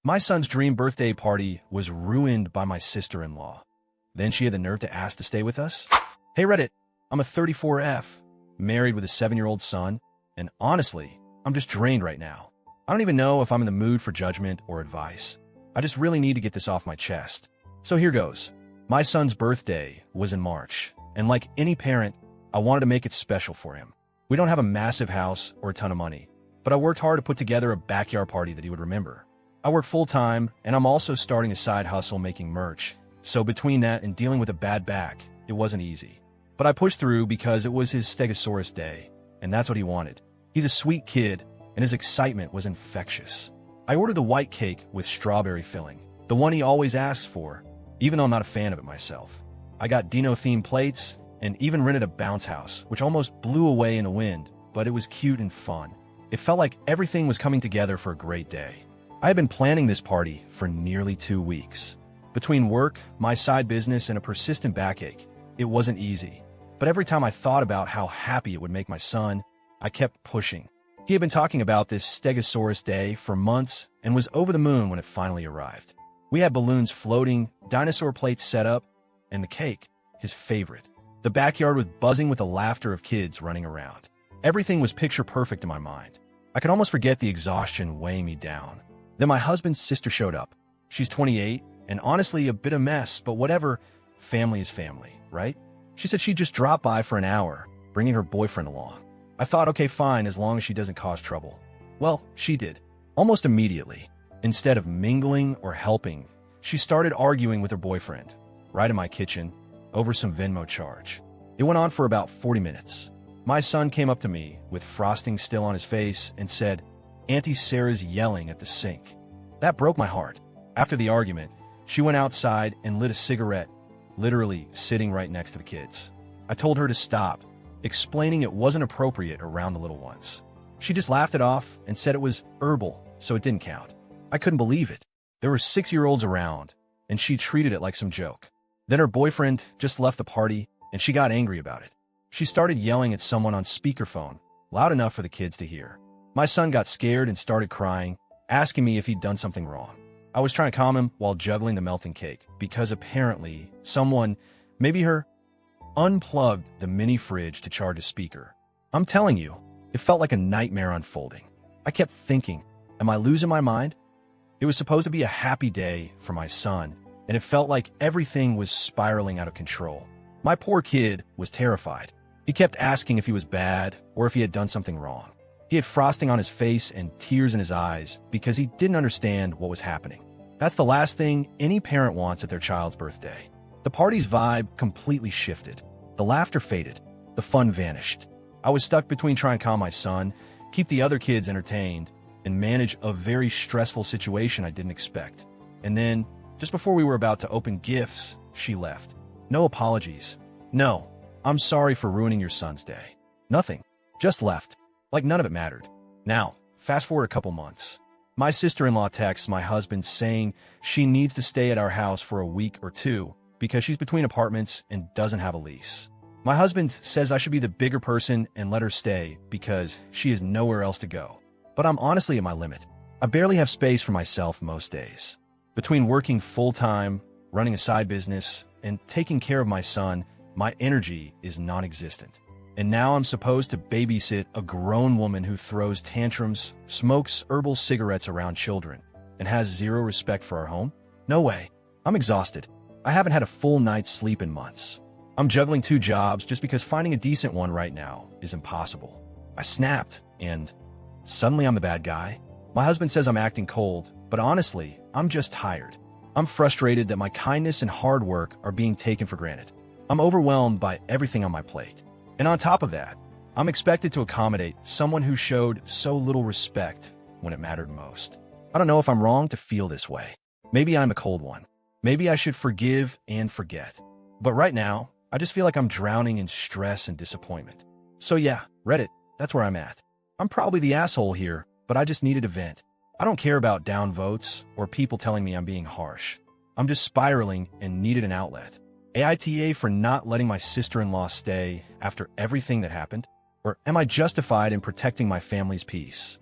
My son's dream birthday party was ruined by my sister-in-law. Then she had the nerve to ask to stay with us? Hey Reddit, I'm a 34F, married with a 7-year-old son, and honestly, I'm just drained right now. I don't even know if I'm in the mood for judgment or advice. I just really need to get this off my chest. So here goes. My son's birthday was in March, and like any parent, I wanted to make it special for him. We don't have a massive house or a ton of money, but I worked hard to put together a backyard party that he would remember. I work full-time, and I'm also starting a side hustle making merch. So between that and dealing with a bad back, it wasn't easy. But I pushed through because it was his Stegosaurus day, and that's what he wanted. He's a sweet kid, and his excitement was infectious. I ordered the white cake with strawberry filling, the one he always asks for, even though I'm not a fan of it myself. I got Dino-themed plates, and even rented a bounce house, which almost blew away in the wind, but it was cute and fun. It felt like everything was coming together for a great day. I had been planning this party for nearly 2 weeks. Between work, my side business, and a persistent backache, it wasn't easy. But every time I thought about how happy it would make my son, I kept pushing. He had been talking about this Stegosaurus day for months and was over the moon when it finally arrived. We had balloons floating, dinosaur plates set up, and the cake, his favorite. The backyard was buzzing with the laughter of kids running around. Everything was picture perfect in my mind. I could almost forget the exhaustion weighing me down. Then my husband's sister showed up. She's 28, and honestly a bit of a mess, but whatever, family is family, right? She said she'd just drop by for an hour, bringing her boyfriend along. I thought, okay, fine, as long as she doesn't cause trouble. Well, she did. Almost immediately. Instead of mingling or helping, she started arguing with her boyfriend, right in my kitchen, over some Venmo charge. It went on for about 40 minutes. My son came up to me, with frosting still on his face, and said, "Auntie Sarah's yelling at the sink." That broke my heart. After the argument, she went outside and lit a cigarette, literally sitting right next to the kids. I told her to stop, explaining it wasn't appropriate around the little ones. She just laughed it off and said it was herbal, so it didn't count. I couldn't believe it. There were 6-year-olds around, and she treated it like some joke. Then her boyfriend just left the party, and she got angry about it. She started yelling at someone on speakerphone, loud enough for the kids to hear. My son got scared and started crying, asking me if he'd done something wrong. I was trying to calm him while juggling the melting cake, because apparently someone, maybe her, unplugged the mini fridge to charge a speaker. I'm telling you, it felt like a nightmare unfolding. I kept thinking, am I losing my mind? It was supposed to be a happy day for my son, and it felt like everything was spiraling out of control. My poor kid was terrified. He kept asking if he was bad or if he had done something wrong. He had frosting on his face and tears in his eyes because he didn't understand what was happening. That's the last thing any parent wants at their child's birthday. The party's vibe completely shifted. The laughter faded. The fun vanished. I was stuck between trying to calm my son, keep the other kids entertained, and manage a very stressful situation I didn't expect. And then, just before we were about to open gifts, she left. No apologies. No, I'm sorry for ruining your son's day. Nothing. Just left. Like none of it mattered. Now, fast forward a couple months. My sister-in-law texts my husband saying she needs to stay at our house for a week or two because she's between apartments and doesn't have a lease. My husband says I should be the bigger person and let her stay because she has nowhere else to go. But I'm honestly at my limit. I barely have space for myself most days. Between working full-time, running a side business, and taking care of my son, my energy is non-existent. And now I'm supposed to babysit a grown woman who throws tantrums, smokes herbal cigarettes around children, and has zero respect for our home? No way. I'm exhausted. I haven't had a full night's sleep in months. I'm juggling 2 jobs just because finding a decent one right now is impossible. I snapped, and suddenly I'm the bad guy. My husband says I'm acting cold, but honestly, I'm just tired. I'm frustrated that my kindness and hard work are being taken for granted. I'm overwhelmed by everything on my plate. And on top of that, I'm expected to accommodate someone who showed so little respect when it mattered most. I don't know if I'm wrong to feel this way. Maybe I'm a cold one. Maybe I should forgive and forget. But right now, I just feel like I'm drowning in stress and disappointment. So yeah, Reddit, that's where I'm at. I'm probably the asshole here, but I just needed a vent. I don't care about down votes or people telling me I'm being harsh. I'm just spiraling and needed an outlet. AITA for not letting my sister-in-law stay after everything that happened? Or am I justified in protecting my family's peace?